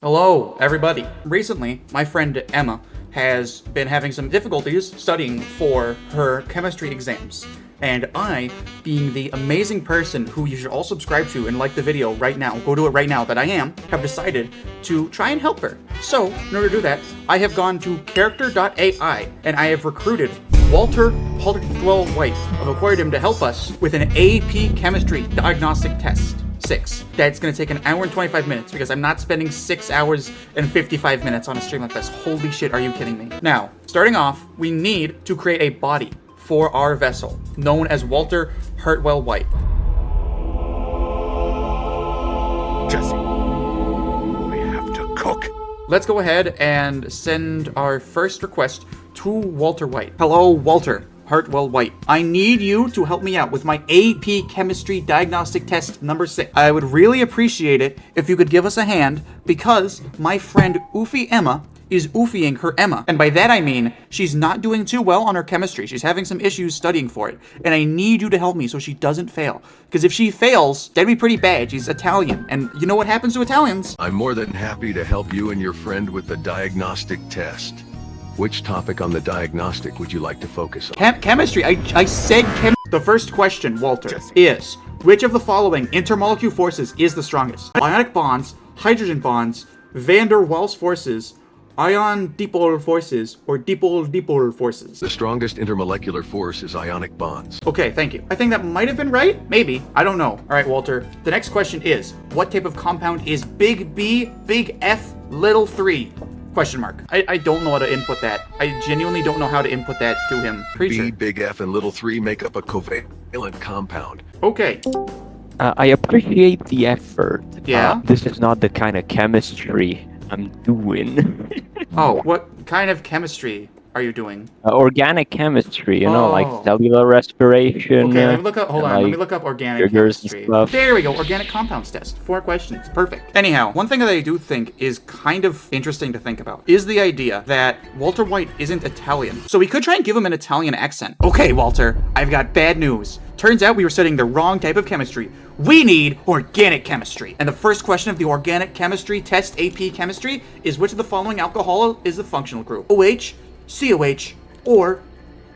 Hello, everybody. Recently, my friend Emma has been having some difficulties studying for her chemistry exams. And I, being the amazing person who you should all subscribe to and like the video right now, go do it right now that I am, have decided to try and help her. So, in order to do that, I have gone to character.ai and I have recruited Walter Hardwell White. I've acquired him to help us with an AP Chemistry Diagnostic Test 6. That's going to take an hour and 25 minutes because I'm not spending 6 hours and 55 minutes on a stream like this. Holy shit, are you kidding me? Now, starting off, we need to create a body for our vessel, known as Walter Hartwell White. Jesse, we have to cook. Let's go ahead and send our first request to Walter White. Hello, Walter Hartwell White. I need you to help me out with my AP Chemistry Diagnostic Test number 6. I would really appreciate it if you could give us a hand because my friend Oofy Emma is oofying her Emma. And by that I mean she's not doing too well on her chemistry. She's having some issues studying for it. And I need you to help me so she doesn't fail. Because if she fails, that'd be pretty bad. She's Italian. And you know what happens to Italians? I'm more than happy to help you and your friend with the diagnostic test. Which topic on the diagnostic would you like to focus on? Chemistry. I said chem. The first question, Walter, is which of the following intermolecule forces is the strongest? Ionic bonds, hydrogen bonds, van der Waals forces, ion dipole forces, or dipole forces? The strongest intermolecular force is ionic bonds. Okay, thank you. I think that might have been right. Maybe. I don't know. All right, Walter. The next question is, what type of compound is big B, big F, little 3? Question mark. I don't know how to input that. I genuinely don't know how to input that to him. Preacher. B, big F, and little 3 make up a covalent compound. Okay. I appreciate the effort. Yeah? This is not the kind of chemistry I'm doing. Oh, what kind of chemistry are you doing? Organic chemistry, Oh. like cellular respiration. Okay, let me look up. Hold on, let me like look up organic sugars and chemistry. stuff. There we go. Organic compounds test. 4 questions. Perfect. Anyhow, one thing that I do think is kind of interesting to think about is the idea that Walter White isn't Italian. So we could try and give him an Italian accent. Okay, Walter, I've got bad news. Turns out we were studying the wrong type of chemistry. We need organic chemistry. And the first question of the organic chemistry test AP chemistry is which of the following alcohol is the functional group? OH, COH, or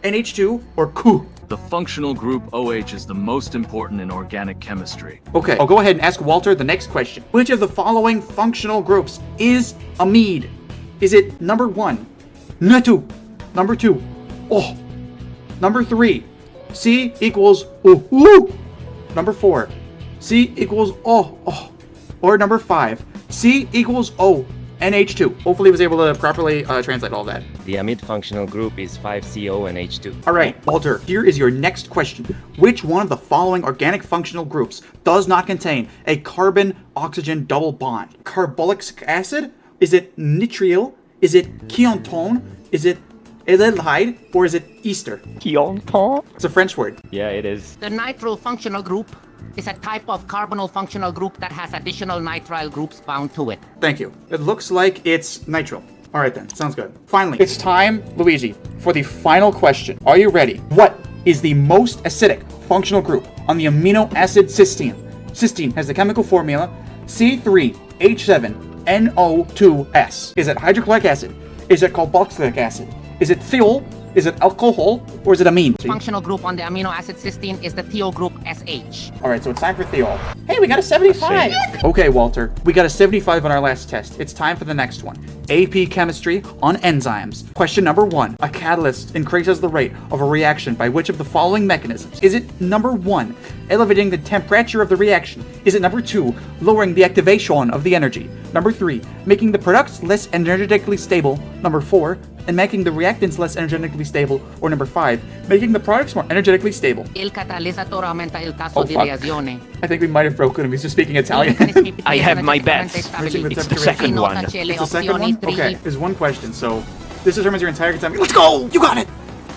NH2, or Cu? The functional group OH is the most important in organic chemistry. Okay, I'll go ahead and ask Walter the next question. Which of the following functional groups is amide? Is it number 1, N2, number 2, O, number 3, C equals O, number 4, C equals O, or number 5, C equals O, NH2. Hopefully he was able to properly translate all that. The amide functional group is 5CO and H2. All right, Walter, here is your next question. Which one of the following organic functional groups does not contain a carbon-oxygen double bond? Carbolic acid? Is it nitril? Is it ketone? Is it aldehyde? Or is it ester? Ketone? It's a French word. Yeah, it is. The nitrile functional group is a type of carbonyl functional group that has additional nitrile groups bound to it. Thank you. It looks like it's nitrile. All right then, sounds good. Finally, it's time, Luigi, for the final question. Are you ready? What is the most acidic functional group on the amino acid cysteine? Cysteine has the chemical formula C3H7NO2S. Is it hydrochloric acid? Is it carboxylic acid? Is it thiol? Is it alcohol? Or is it amine? Functional group on the amino acid cysteine is the thiol group SH. All right, so it's time for thiol. Hey, we got a 75. Okay, Walter, we got a 75 on our last test. It's time for the next one. AP Chemistry on enzymes. Question number 1. A catalyst increases the rate of a reaction by which of the following mechanisms? Is it number 1, elevating the temperature of the reaction? Is it number 2, lowering the activation of the energy? Number 3, making the products less energetically stable? Number 4, and making the reactants less energetically stable? Or number 5, making the products more energetically stable? Il catalizzatore aumenta il tasso di fuck. reazione. I think we might have broken him. He's just speaking Italian. I have my bets. It's the second one. It's the second one? Okay, there's one question, so this determines your entire time. Let's go! You got it!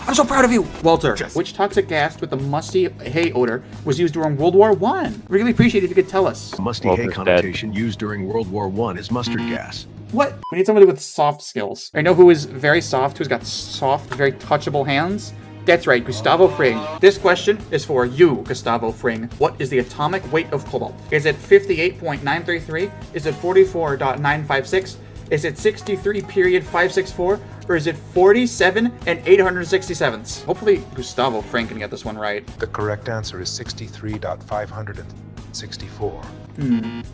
I'm so proud of you! Walter, which toxic gas with the musty hay odor was used during World War I? Really appreciate it if you could tell us. A musty hay Walter's connotation used during World War I is mustard gas. What? We need somebody with soft skills. I know who is very soft, who's got soft, very touchable hands. That's right, Gustavo Fring. This question is for you, Gustavo Fring. What is the atomic weight of cobalt? Is it 58.933? Is it 44.956? Is it 63.564? Or is it 47 and 867ths? Hopefully Gustavo Fring can get this one right. The correct answer is 63.564.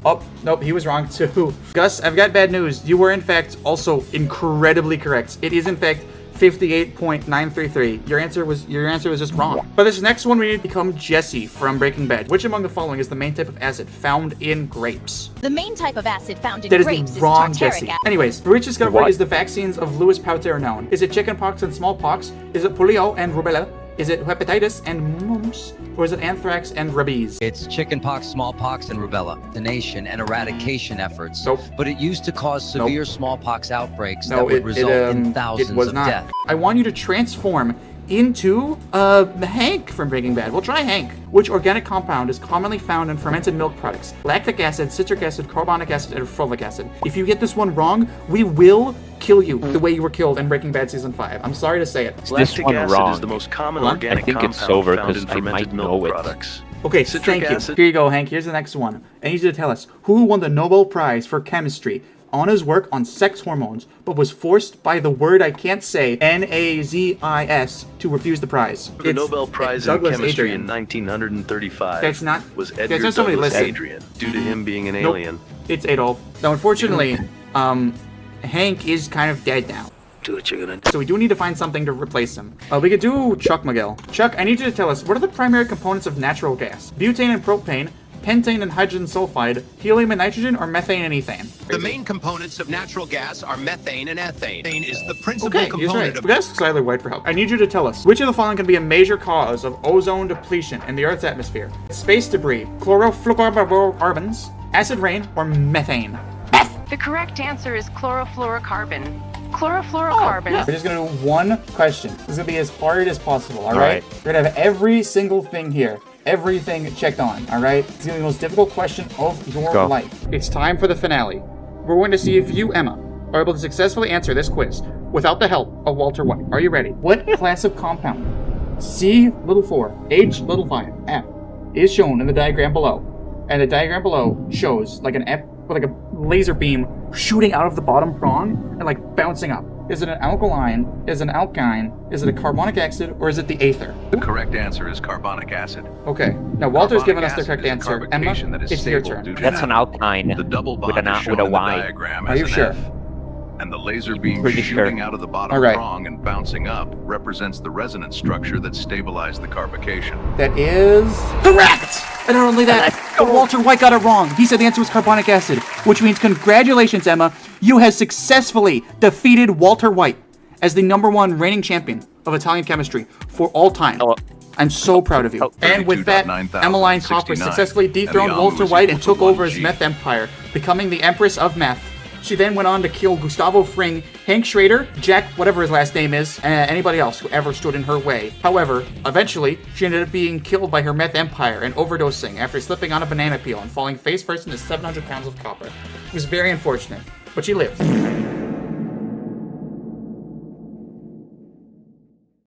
Oh, nope, he was wrong too. Gus, I've got bad news. You were in fact also incredibly correct. It is in fact 58.933. Your answer was just wrong. For this next one, we need to become Jesse from Breaking Bad. Which among the following is the main type of acid found in grapes? The main type of acid found in That grapes is the wrong is Jesse. tartaric acid. Anyways, for which discovery What? is the vaccines of Louis Pasteur known? Is it chickenpox and smallpox? Is it polio and rubella? Is it hepatitis and mumps? Or is it anthrax and rabies? It's chickenpox, smallpox, and rubella. Vaccination and eradication efforts. Nope. But it used to cause severe smallpox outbreaks that No, would result in thousands it was of not. deaths. I want you to transform into Hank from Breaking Bad. We'll try Hank. Which organic compound is commonly found in fermented milk products? Lactic acid, citric acid, carbonic acid, and folic acid. If you get this one wrong, we will kill you the way you were killed in Breaking Bad Season 5. I'm sorry to say it. This Lactic one acid wrong. is the most common What? organic I think it's compound over found 'cause in I might fermented milk know it. products. Okay, Citric thank you. acid. Here you go, Hank. Here's the next one. I need you to tell us who won the Nobel Prize for Chemistry on his work on sex hormones, but was forced by the word I can't say, Nazis, to refuse the prize. The It's Nobel Prize in Douglas Chemistry Adrian. in 1935 That's not- was there's Edgar not somebody Douglas listed. Adrian, due to him being an Nope. alien. It's Adolf. Now, unfortunately, Hank is kind of dead now. Do what you're gonna do. So we do need to find something to replace him. We could do Chuck Miguel. Chuck, I need you to tell us, what are the primary components of natural gas? Butane and propane, pentane and hydrogen sulfide, helium and nitrogen, or methane and ethane? The main components of natural gas are methane and ethane. Methane is the principal Okay, he's component right. of We asked Skyler White for help. I need you to tell us, which of the following can be a major cause of ozone depletion in the Earth's atmosphere? Space debris, chlorofluorocarbons, acid rain, or methane? The correct answer is chlorofluorocarbon. Chlorofluorocarbon. We're just gonna do one question. This is gonna be as hard as possible, all right? Alright. We're gonna have every single thing here. Everything checked on, all right? It's gonna be the most difficult question of your Go. life. It's time for the finale. We're going to see if you, Emma, are able to successfully answer this quiz without the help of Walter White. Are you ready? What class of compound, C4, H5, F, is shown in the diagram below? And the diagram below shows like an F with like a laser beam shooting out of the bottom prong and like bouncing up. Is it an alkaline? Is it an alkyne? Is it a carbonic acid? Or is it the aether? The correct answer is carbonic acid. Okay. Now Walter's given us the Carbonic correct acid is a answer. Emma, carbocation that is it's your stable turn. due to That's an alkyne The double with bond a is shown with a in the Y. diagram Are as you an sure? F. And the laser beam Pretty shooting sure. out of the bottom All right. prong and bouncing up represents the resonance structure that stabilized the carbocation. That is correct! And not only that, but Walter White got it wrong. He said the answer was carbonic acid, which means congratulations, Emma. You have successfully defeated Walter White as the #1 reigning champion of Italian chemistry for all time. Oh. I'm so proud of you. And with that, 32,969 Emmeline Copper successfully dethroned And the Walter Alma White was and equal took to over his 1G. meth empire, becoming the Empress of Meth. She then went on to kill Gustavo Fring, Hank Schrader, Jack, whatever his last name is, and anybody else who ever stood in her way. However, eventually, she ended up being killed by her meth empire and overdosing after slipping on a banana peel and falling face first into 700 pounds of copper. It was very unfortunate, but she lived.